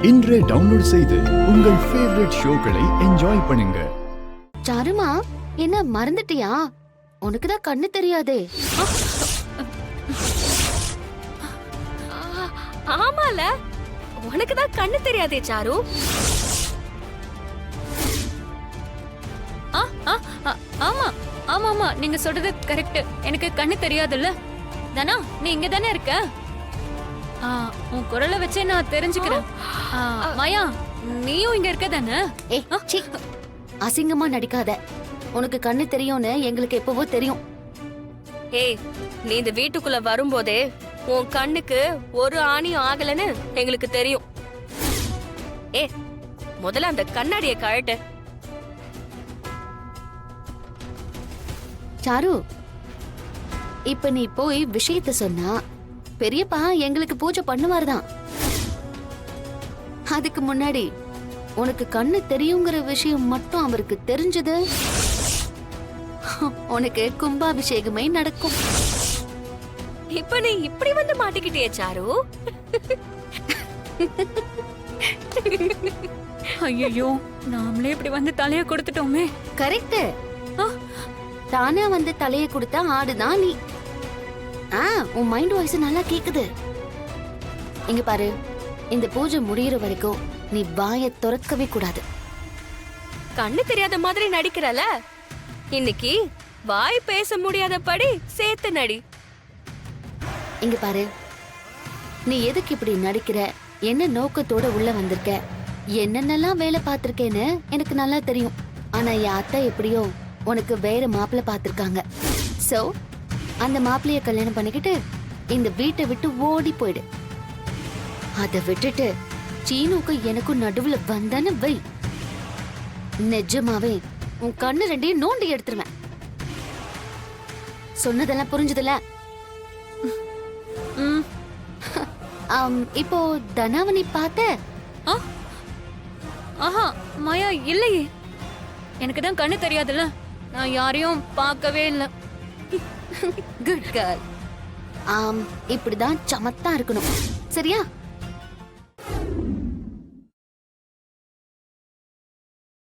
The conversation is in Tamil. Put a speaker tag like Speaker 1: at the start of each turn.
Speaker 1: இன்றே டவுன்லோட் செய்து உங்கள் ஃபேவரட் ஷோக்களை என்ஜாய் பண்ணுங்க.
Speaker 2: சாருமா, என்ன மறந்துட்டியா? உனக்கு தான் கண்ணு தெரியாதே.
Speaker 3: ஆமால, உனக்கு தான் கண்ணு தெரியாதே சாரு.
Speaker 4: ஆமா ஆமா ஆமா, நீங்க சொல்றது கரெக்ட். எனக்கு கண்ணு தெரியாதுல்ல. தானா, நீ இங்க தானே இருக்க? உன் குரலை வச்சே நான் தெரிஞ்சுக்கிறேன். மாயா, நீயும் இங்க இருக்க தானே?
Speaker 2: அசிங்கமா நடிக்காத. உனக்கு கண்ணு தெரியும்னு எங்களுக்கு எப்பவோ தெரியும்.
Speaker 3: ஏய், நீ இந்த வீட்டுக்குள்ள வரும்போதே உன் கண்ணுக்கு ஒரு ஆணியும் ஆகலன்னு எங்களுக்கு தெரியும். ஏ, முதல்ல அந்த கண்ணாடியை கழட்டு.
Speaker 2: சாரு, இப்ப நீ போய் விஷயத்த சொன்னா பெரியப்பா எங்களுக்கு பூஜை பண்ணுவார்தான். அதுக்கு முன்னாடி உனக்கு கண்ணு தெரியுங்கிற விஷயம் மட்டும் அவருக்கு தெரிஞ்சது, உனக்கு கும்பாபிஷேகமே நடக்கும்.
Speaker 3: இப்ப நீ இப்படி வந்து மாட்டிக்கிட்டியே சாரு.
Speaker 4: ஐயோ, நாமளே இப்படி வந்து தலைய கொடுத்துட்டோமே.
Speaker 2: கரெக்ட். தானா வந்து தலையை கொடுத்தா ஆடுதான் நீ. உன் மைண்ட் வாய்ஸ் நல்லா கேக்குது. இங்க பாரு, இந்த பூஜை முடியற வரைக்கும் நீ வாயை திறக்கவே கூடாது.
Speaker 3: கண்ணு தெரியாத மாதிரி நடிக்கிறல, இன்னைக்கு வாய் பேச முடியாதபடி சேர்த்து நடி.
Speaker 2: இங்க பாரு, நீ எதுக்கு இப்படி நடிக்கிற, என்ன நோக்கத்தோட உள்ள வந்திருக்க, என்னென்னலாம் வேலை பார்த்திருக்கேன்னு எனக்கு நல்லா தெரியும். ஆனா என் அத்தை எப்படியோ உனக்கு வேற மாப்பிள்ளை பார்த்திருக்காங்க. சோ அந்த மாப்பிள்ளைய கல்யாணம் பண்ணிக்கிட்டு இந்த வீட்டை விட்டு ஓடி போயிடு. அதை விட்டுட்டு சீனுக்கு எனக்கும் நடுவுல வந்தானு வை, நிஜமாவே உன் கண்ணு ரெண்டையும் நோண்டி எடுத்துருவேன். சொன்னதெல்லாம் புரிஞ்சதுல? இப்போ தனாவனி பார்த்த?
Speaker 4: ஆஹா மாயா, இல்லையே. எனக்கு தான் கண்ணு தெரியாதுல்ல, நான் யாரையும் பார்க்கவே இல்லை.
Speaker 2: Good girl. இப்படிதான் சமத்தா இருக்கணும், சரியா?